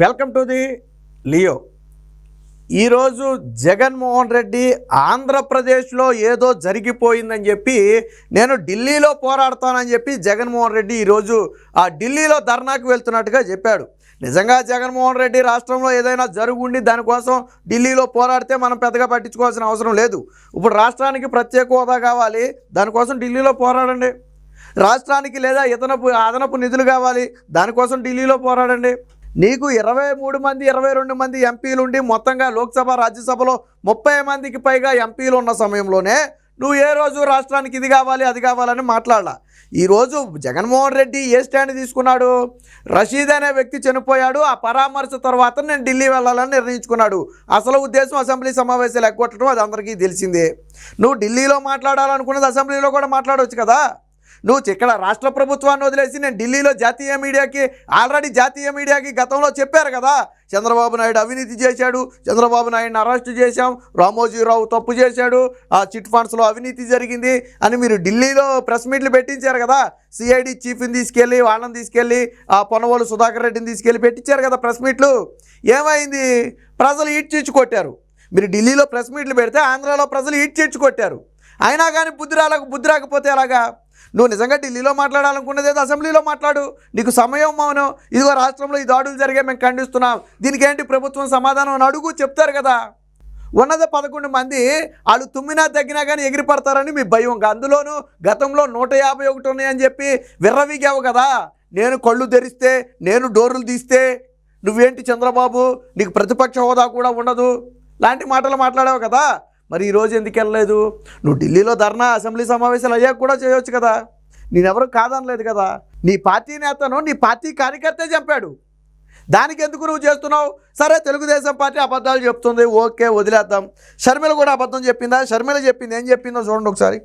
Welcome to the Leo. ఈరోజు జగన్మోహన్ రెడ్డి ఆంధ్రప్రదేశ్లో ఏదో జరిగిపోయిందని చెప్పి నేను ఢిల్లీలో పోరాడతానని చెప్పి జగన్మోహన్ రెడ్డి ఈరోజు ఆ ఢిల్లీలో ధర్నాకు వెళ్తున్నట్టుగా చెప్పాడు. నిజంగా జగన్మోహన్ రెడ్డి రాష్ట్రంలో ఏదైనా జరుగుండి దానికోసం ఢిల్లీలో పోరాడితే మనం పెద్దగా పట్టించుకోవాల్సిన అవసరం లేదు. ఇప్పుడు రాష్ట్రానికి ప్రత్యేక హోదా కావాలి, దానికోసం ఢిల్లీలో పోరాడండి. రాష్ట్రానికి లేదా అదనపు నిధులు కావాలి, దానికోసం ఢిల్లీలో పోరాడండి. నీకు 23 మంది 22 మంది ఎంపీలు ఉండి మొత్తంగా లోక్సభ రాజ్యసభలో 30 మందికి పైగా ఎంపీలు ఉన్న సమయంలోనే నువ్వు ఏ రోజు రాష్ట్రానికి ఇది కావాలి అది కావాలని మాట్లాడాల. ఈరోజు జగన్మోహన్ రెడ్డి ఏ స్టాండ్ తీసుకున్నాడు? రషీద్ అనే వ్యక్తి చనిపోయాడు, ఆ పరామర్శ తర్వాత నేను ఢిల్లీ వెళ్ళాలని నిర్ణయించుకున్నాడు. అసలు ఉద్దేశం అసెంబ్లీ సమావేశాలు ఎగ్గొట్టడం, అది అందరికీ తెలిసిందే. నువ్వు ఢిల్లీలో మాట్లాడాలనుకున్నది అసెంబ్లీలో కూడా మాట్లాడవచ్చు కదా. నువ్వు ఇక్కడ రాష్ట్ర ప్రభుత్వాన్ని వదిలేసి నేను ఢిల్లీలో జాతీయ మీడియాకి గతంలో చెప్పారు కదా, చంద్రబాబు నాయుడు అవినీతి చేశాడు, చంద్రబాబు నాయుడిని అరెస్ట్ చేశాం, రామోజీరావు తప్పు చేశాడు, ఆ చిట్ ఫండ్స్లో అవినీతి జరిగింది అని మీరు ఢిల్లీలో ప్రెస్ మీట్లు పెట్టించారు కదా. సిఐడి చీఫ్ని తీసుకెళ్ళి వాళ్ళని తీసుకెళ్ళి ఆ పొన్నవోలు సుధాకర్ రెడ్డిని తీసుకెళ్ళి పెట్టించారు కదా ప్రెస్ మీట్లు. ఏమైంది? ప్రజలు ఈడ్చిచ్చి కొట్టారు. మీరు ఢిల్లీలో ప్రెస్ మీట్లు పెడితే ఆంధ్రాలో ప్రజలు ఈడ్చిచ్చి కొట్టారు. అయినా కానీ బుద్ధి రాకపోతే ఎలాగా? నువ్వు నిజంగా ఢిల్లీలో మాట్లాడాలనుకున్నది ఏదో అసెంబ్లీలో మాట్లాడు. నీకు సమయం మౌనం. ఇదిగో రాష్ట్రంలో ఈ దాడులు జరిగే మేము ఖండిస్తున్నాం, దీనికేంటి ప్రభుత్వం సమాధానం అని అడుగు, చెప్తారు కదా. ఉన్నదే 11 మంది, వాళ్ళు తుమ్మినా తగ్గినా కానీ ఎగిరిపడతారని మీ భయం. అందులోనూ గతంలో 151 ఉన్నాయని చెప్పి విర్రవీగావు కదా. నేను కళ్ళు తెరిస్తే, నేను డోర్లు తీస్తే నువ్వేంటి చంద్రబాబు, నీకు ప్రతిపక్ష హోదా కూడా ఉండదు లాంటి మాటలు మాట్లాడావు కదా. మరి ఈరోజు ఎందుకు వెళ్ళలేదు? నువ్వు ఢిల్లీలో ధర్నా, అసెంబ్లీ సమావేశాలు అయ్యాక కూడా చేయొచ్చు కదా. నేనెవరు కాదనలేదు కదా. నీ పార్టీ నేతను నీ పార్టీ కార్యకర్తే చంపాడు, దానికి ఎందుకు నువ్వు చేస్తున్నావు? సరే, తెలుగుదేశం పార్టీ అబద్ధాలు చెప్తుంది, ఓకే వదిలేద్దాం. షర్మిల కూడా అబద్ధం చెప్పిందా? షర్మిల చెప్పింది ఏం చెప్పిందో చూడండి ఒకసారి.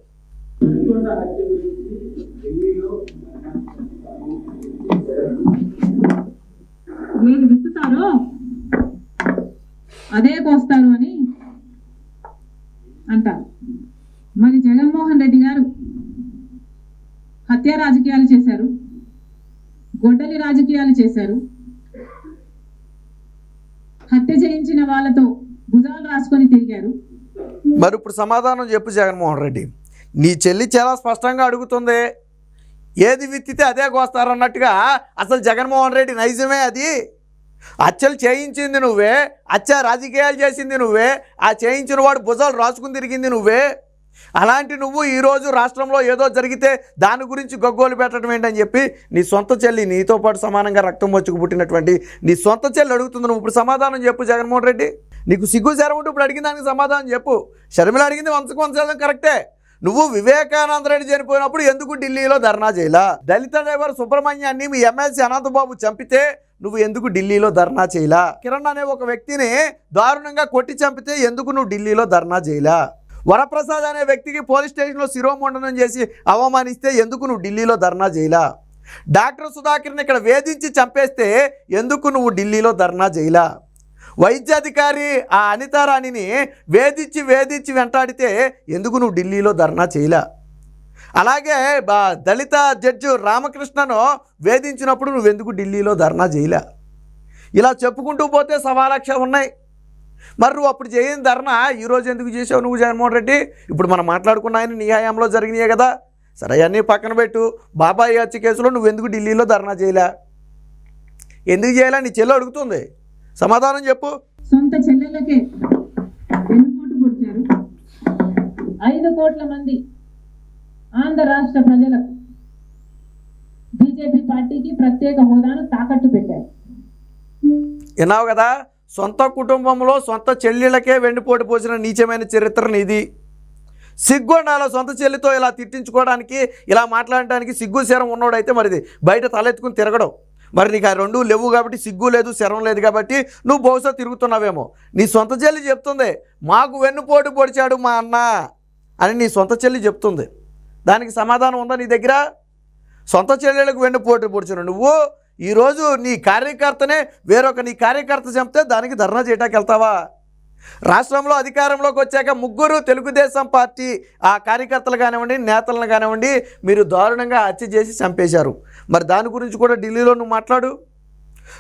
అదే కోస్తారు అని అంటారు. మరి జగన్మోహన్ రెడ్డి గారు హత్య రాజకీయాలు చేశారు, గొడ్డలి రాజకీయాలు చేశారు, హత్య చేయించిన వాళ్ళతో భుజాలు రాసుకొని తిరిగారు. మరి ఇప్పుడు సమాధానం చెప్పు జగన్మోహన్ రెడ్డి. నీ చెల్లి చాలా స్పష్టంగా అడుగుతుంది, ఏది విత్తితే అదే కోస్తారన్నట్టుగా. అసలు జగన్మోహన్ రెడ్డి నైజమే అది. హత్యలు చేయించింది నువ్వే, హత్య రాజకీయాలు చేసింది నువ్వే, ఆ చేయించిన వాడు భుజాలు రాసుకుని తిరిగింది నువ్వే. అలాంటి నువ్వు ఈరోజు రాష్ట్రంలో ఏదో జరిగితే దాని గురించి గగ్గోలు పెట్టడం ఏంటని చెప్పి నీ సొంత చెల్లి, నీతో పాటు సమానంగా రక్తం వచ్చుకు పుట్టినటువంటి నీ సొంత చెల్లి అడుగుతుంది. నువ్వు ఇప్పుడు సమాధానం చెప్పు జగన్మోహన్ రెడ్డి. నీకు సిగ్గు ఉంటే ఇప్పుడు అడిగిన దానికి సమాధానం చెప్పు. షర్మిల అడిగింది వంచడం కరెక్టే. నువ్వు వివేకానంద రెడ్డి చనిపోయినప్పుడు ఎందుకు ఢిల్లీలో ధర్నా చేయలా? దళిత డ్రైవర్ సుబ్రహ్మణ్యాన్ని మీ ఎమ్మెల్సీ అనంతబాబు చంపితే నువ్వు ఎందుకు ఢిల్లీలో ధర్నా చేయలా? కిరణ్ అనే ఒక వ్యక్తిని దారుణంగా కొట్టి చంపితే ఎందుకు నువ్వు ఢిల్లీలో ధర్నా చేయలా? వరప్రసాద్ అనే వ్యక్తికి పోలీస్ స్టేషన్లో శిరోమండనం చేసి అవమానిస్తే ఎందుకు నువ్వు ఢిల్లీలో ధర్నా చేయలా? డాక్టర్ సుధాకర్ని ఇక్కడ వేధించి చంపేస్తే ఎందుకు నువ్వు ఢిల్లీలో ధర్నా చేయలా? వైద్యాధికారి ఆ అనితారాణిని వేధించి వెంటాడితే ఎందుకు నువ్వు ఢిల్లీలో ధర్నా చేయలా? అలాగే దళిత జడ్జి రామకృష్ణను వేధించినప్పుడు నువ్వెందుకు ఢిల్లీలో ధర్నా చేయలే? ఇలా చెప్పుకుంటూ పోతే 1,00,000 ఉన్నాయి. మరి నువ్వు అప్పుడు చేయని ధర్నా ఈరోజు ఎందుకు చేసావు నువ్వు జగన్మోహన్ రెడ్డి? ఇప్పుడు మనం మాట్లాడుకున్న ఆయన నీ హయాంలో జరిగినాయే కదా. సరే, అన్నీ పక్కన పెట్టు. బాబాయ్ హత్య కేసులో నువ్వెందుకు ఢిల్లీలో ధర్నా చేయలే? ఎందుకు చేయాలా? నీ చెల్లి అడుగుతుంది, సమాధానం చెప్పు. సొంత చెల్లెలకే వెన్నుపోటు పొడిచారు. 5 కోట్ల మంది ఆంధ్ర రాష్ట్ర ప్రజలకు బీజేపీ పార్టీకి ప్రత్యేక హోదాను తాకట్టు పెట్టారు. విన్నావు కదా, సొంత కుటుంబంలో సొంత చెల్లెళ్ళకే వెన్నుపోటు పోసిన నీచమైన చరిత్ర నీది. సిగ్గు ఉండాలి సొంత చెల్లితో ఇలా తిట్టించుకోవడానికి, ఇలా మాట్లాడటానికి. సిగ్గు శరం ఉన్నోడైతే మరిది బయట తలెత్తుకుని తిరగడం. మరి నీకు ఆ రెండు లేవు కాబట్టి, సిగ్గు లేదు శరం లేదు కాబట్టి నువ్వు బహుశా తిరుగుతున్నావేమో. నీ సొంత చెల్లి చెప్తుంది, మాకు వెన్నుపోటు పొడిచాడు మా అన్న అని నీ సొంత చెల్లి చెప్తుంది. దానికి సమాధానం ఉందా నీ దగ్గర? సొంత చెల్లెలకు వెన్నుపోటు పొడిచిన నువ్వు ఈరోజు నీ కార్యకర్తనే నీ కార్యకర్త చంపితే దానికి ధర్నా చేయడానికి వెళ్తావా? రాష్ట్రంలో అధికారంలోకి వచ్చాక 3 తెలుగుదేశం పార్టీ ఆ కార్యకర్తలు కానివ్వండి, నేతలను కానివ్వండి, మీరు దారుణంగా హత్య చేసి చంపేశారు. మరి దాని గురించి కూడా ఢిల్లీలో నువ్వు మాట్లాడు.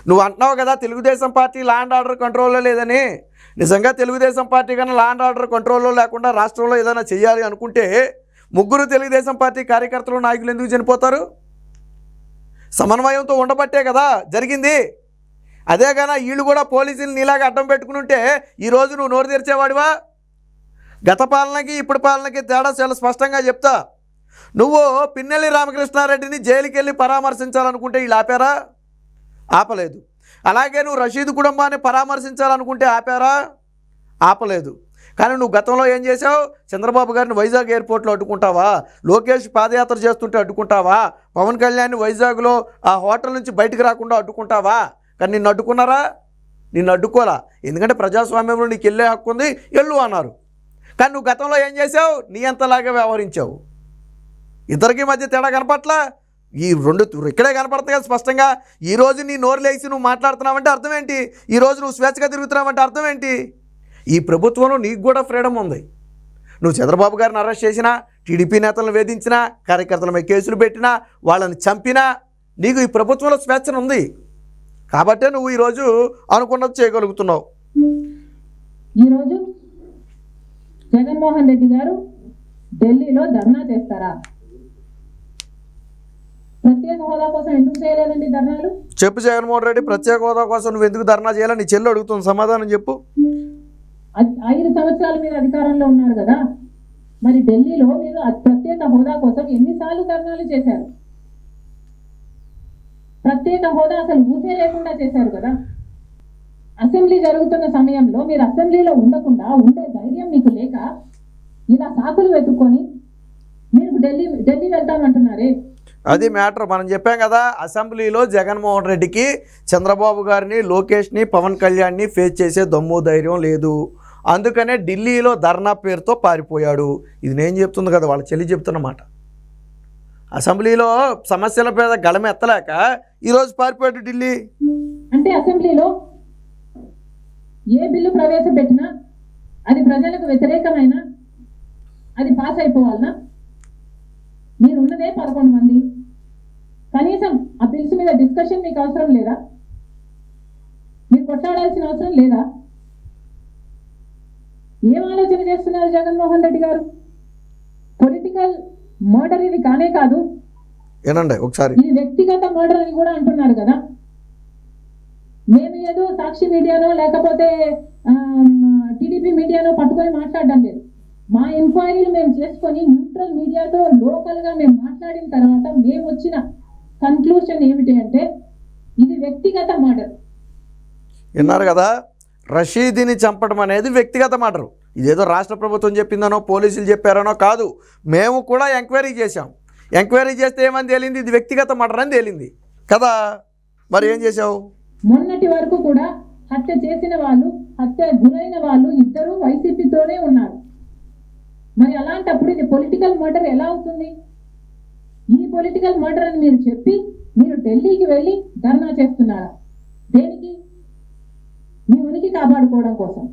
నువ్వు అంటున్నావు కదా Telugu Desam party law and order కంట్రోల్లో లేదని. నిజంగా తెలుగుదేశం పార్టీ కన్నా లా అండ్ ఆర్డర్ కంట్రోల్లో లేకుండా రాష్ట్రంలో ఏదైనా చేయాలి అనుకుంటే ముగ్గురు తెలుగుదేశం పార్టీ కార్యకర్తలు నాయకులు ఎందుకు చనిపోతారు? సమన్వయంతో ఉండబట్టే కదా జరిగింది. అదే కానీ వీళ్ళు కూడా పోలీసులు నీలాగా అడ్డం పెట్టుకుని ఉంటే ఈరోజు నువ్వు నోరు తెరిచేవాడివా? గత పాలనకి ఇప్పుడు పాలనకి తేడా చాలా స్పష్టంగా చెప్తా. నువ్వు పిన్నెల్లి రామకృష్ణారెడ్డిని జైలుకి వెళ్ళి పరామర్శించాలనుకుంటే వీళ్ళు ఆపారా? ఆపలేదు. అలాగే నువ్వు రషీద్ కుటుంబాన్ని పరామర్శించాలనుకుంటే ఆపారా? ఆపలేదు. కానీ నువ్వు గతంలో ఏం చేసావు? చంద్రబాబు గారిని వైజాగ్ ఎయిర్పోర్ట్లో అడ్డుకుంటావా? లోకేష్ పాదయాత్ర చేస్తుంటే అడ్డుకుంటావా? పవన్ కళ్యాణ్ని వైజాగ్లో ఆ హోటల్ నుంచి బయటకు రాకుండా అడ్డుకుంటావా? కానీ నిన్ను అడ్డుకున్నారా? నిన్ను అడ్డుకోలా. ఎందుకంటే ప్రజాస్వామ్యంలో నీకు వెళ్ళే హక్కు ఉంది, వెళ్ళు అన్నారు. కానీ నువ్వు గతంలో ఏం చేసావు? నీ అంతలాగా వ్యవహరించావు. ఇద్దరికి మధ్య తేడా కనపట్లా? ఈ రెండు ఇక్కడే కనపడుతుంది కదా స్పష్టంగా. ఈరోజు నీ నోరు లేచి నువ్వు మాట్లాడుతున్నావంటే అర్థం ఏంటి? ఈరోజు నువ్వు స్వేచ్ఛగా తిరుగుతున్నావంటే అర్థం ఏంటి? ఈ ప్రభుత్వంలో నీకు కూడా ఫ్రీడమ్ ఉంది. నువ్వు చంద్రబాబు గారిని అరెస్ట్ చేసినా, టీడీపీ నేతలను వేధించినా, కార్యకర్తల మీద కేసులు పెట్టినా, వాళ్ళని చంపినా నీకు ఈ ప్రభుత్వంలో స్వేచ్ఛ ఉంది. కాబట్టే నువ్వు ఈరోజు అనుకున్నది చేయగలుగుతున్నావు. ఈరోజు జగన్మోహన్ రెడ్డి గారు ఢిల్లీలో ధర్నా చేస్తారా? ప్రత్యేక హోదా కోసం ఎందుకు చేయలేదండి ధర్నాలు? చెప్పు జగన్మోహన్ రెడ్డి, ప్రత్యేక హోదా కోసం నువ్వు ఎందుకు ధర్నా చేయాలని నీ చెల్లి అడుగుతుంది, సమాధానం చెప్పు. 5 సంవత్సరాల మీద అధికారంలో ఉన్నారు కదా, మరి ఢిల్లీలో మీరు ప్రత్యేక హోదా కోసం ఎన్నిసార్లు ధర్నాలు చేశారు? ప్రత్యేక హోదా అసలు ఊసే లేకుండా చేశారు కదా. అసెంబ్లీ జరుగుతున్న సమయంలో మీరు అసెంబ్లీలో ఉండకుండా ఉండే ధైర్యం మీకు లేక ఇలా సాకులు వెతుక్కొని మీరు ఢిల్లీ వెళ్తామంటున్నారే. అది మ్యాటర్. మనం చెప్పాం కదా, అసెంబ్లీలో జగన్మోహన్ రెడ్డికి చంద్రబాబు గారిని, లోకేష్ని, పవన్ కళ్యాణ్ని ఫేస్ చేసే దమ్ము ధైర్యం లేదు. అందుకనే ఢిల్లీలో ధర్నా పేరుతో పారిపోయాడు. ఇది నేను చెప్తుంది కదా, వాళ్ళ చెల్లి చెప్తున్నమాట. అసెంబ్లీలో సమస్యల మీద గళం ఎత్తలేక ఈరోజు పారిపోయాడు ఢిల్లీ. అంటే అసెంబ్లీలో ఏ బిల్లు ప్రవేశపెట్టినా అది ప్రజలకు వ్యతిరేకమైన అది పాస్ అయిపోవాలనా? మీరున్నదే 11 మంది. కనీసం ఆ బిల్స్ మీద డిస్కషన్ మీకు అవసరం లేదా? మీరు కొట్లాడాల్సిన అవసరం లేదా? ఏం ఆలోచన చేస్తున్నారు జగన్మోహన్ రెడ్డి గారు? పొలిటికల్ మర్డర్ ఇది కానే కాదు. ఏనండి ఒకసారి, ఇది వ్యక్తిగత మర్డర్ అని కూడా అంటున్నారు కదా. మేము ఏదో సాక్షి మీడియానో లేకపోతే టీడీపీ మీడియానో పట్టుకొని మాట్లాడడం లేదు. మా ఎంక్వైరీలు మేము చేసుకొని న్యూట్రల్ మీడియాతో లోకల్గా మేము మాట్లాడిన తర్వాత మేము వచ్చిన కన్క్లూషన్ ఏమిటి అంటే ఇది వ్యక్తిగత మర్డర్. విన్నారు కదా, రషీద్ని చంపడం అనేది వ్యక్తిగత మర్డర్. ఇదేదో రాష్ట్ర ప్రభుత్వం చెప్పిందనో పోలీసులు చెప్పారనో కాదు, మేము కూడా ఎంక్వైరీ చేశాం. ఎంక్వైరీ చేస్తే ఏమని తేలింది? ఇది వ్యక్తిగత మర్డర్ అని తేలింది కదా. మరి ఏం చేసావు? మొన్నటి వరకు కూడా హత్య చేసిన వాళ్ళు, హత్య గురైన వాళ్ళు ఇద్దరు వైసీపీతోనే ఉన్నారు. మరి అలాంటప్పుడు ఇది పొలిటికల్ మర్డర్ ఎలా అవుతుంది? ఈ పొలిటికల్ మర్డర్ అని మీరు చెప్పి మీరు ఢిల్లీకి వెళ్ళి ధర్నా చేస్తున్నారా? దేనికి? మీ ఉనికి కాపాడుకోవడం కోసం.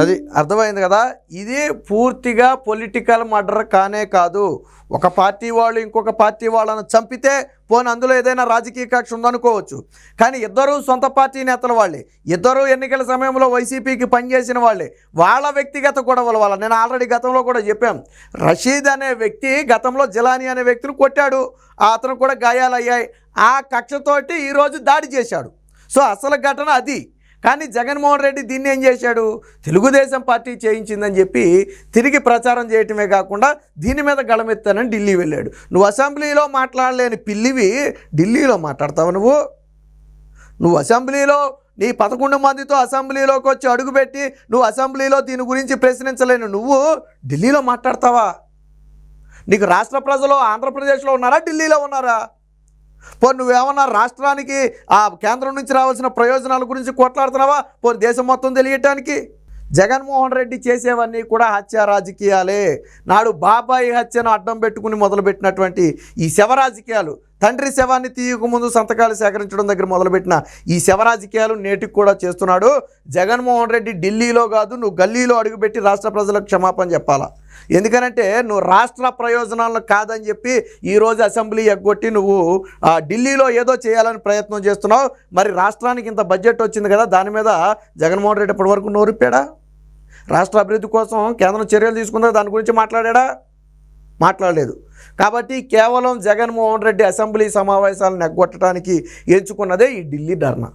అది అర్థమైంది కదా. ఇది పూర్తిగా పొలిటికల్ మర్డర్ కానే కాదు. ఒక పార్టీ వాళ్ళు ఇంకొక పార్టీ వాళ్ళను చంపితే పోనీ అందులో ఏదైనా రాజకీయ కక్ష ఉందనుకోవచ్చు. కానీ ఇద్దరు సొంత పార్టీ నేతల వాళ్ళే, ఇద్దరు ఎన్నికల సమయంలో వైసీపీకి పనిచేసిన వాళ్ళే. వాళ్ళ వ్యక్తిగత గొడవల వల్ల నేను ఆల్రెడీ గతంలో కూడా చెప్పాం. రషీద్ అనే వ్యక్తి గతంలో జిలానీ అనే వ్యక్తిని కొట్టాడు, అతను కూడా గాయాలయ్యాయి. ఆ కక్షతోటి ఈరోజు దాడి చేశాడు. సో అసలు ఘటన అది. కానీ జగన్మోహన్ రెడ్డి దీన్ని ఏం చేశాడు? తెలుగుదేశం పార్టీ చేయించిందని చెప్పి తిరిగి ప్రచారం చేయటమే కాకుండా దీని మీద గళమెత్తానని ఢిల్లీ వెళ్ళాడు. నువ్వు అసెంబ్లీలో మాట్లాడలేని పిల్లివి ఢిల్లీలో మాట్లాడతావు. నువ్వు అసెంబ్లీలో నీ 11 మందితో అసెంబ్లీలోకి వచ్చి అడుగుపెట్టి నువ్వు అసెంబ్లీలో దీని గురించి ప్రశ్నించలేను నువ్వు ఢిల్లీలో మాట్లాడతావా? నీకు రాష్ట్ర ప్రజలు ఆంధ్రప్రదేశ్లో ఉన్నారా, ఢిల్లీలో ఉన్నారా? పోనీ నువ్వేమన్నా రాష్ట్రానికి ఆ కేంద్రం నుంచి రావాల్సిన ప్రయోజనాల గురించి కొట్లాడుతున్నావా? పోనీ దేశం మొత్తం తెలియటానికి? జగన్మోహన్ రెడ్డి చేసేవన్నీ కూడా హత్య రాజకీయాలే. నాడు బాబాయి హత్యను అడ్డం పెట్టుకుని మొదలుపెట్టినటువంటి ఈ శవ రాజకీయాలు తండ్రి శవాన్ని తీయకముందు సంతకాలు సేకరించడం దగ్గర మొదలుపెట్టిన ఈ శవ రాజకీయాలు నేటికి కూడా చేస్తున్నాడు జగన్మోహన్ రెడ్డి. ఢిల్లీలో కాదు, నువ్వు గల్లీలో అడుగుపెట్టి రాష్ట్ర ప్రజలకు క్షమాపణ చెప్పాలా. ఎందుకనంటే నువ్వు రాష్ట్ర ప్రయోజనాలను కాదని చెప్పి ఈరోజు అసెంబ్లీ ఎగ్గొట్టి నువ్వు ఢిల్లీలో ఏదో చేయాలని ప్రయత్నం చేస్తున్నావు. మరి రాష్ట్రానికి ఇంత బడ్జెట్ వచ్చింది కదా, దాని మీద జగన్మోహన్ రెడ్డి ఇప్పటివరకు నోరిప్పాడా? రాష్ట్ర అభివృద్ధి కోసం కేంద్రం చర్యలు తీసుకుందా, దాని గురించి మాట్లాడా? మాట్లాడలేదు. కాబట్టి కేవలం జగన్మోహన్ రెడ్డి అసెంబ్లీ సమావేశాలను ఎగ్గొట్టడానికి ఎంచుకున్నదే ఈ ఢిల్లీ ధర్నా.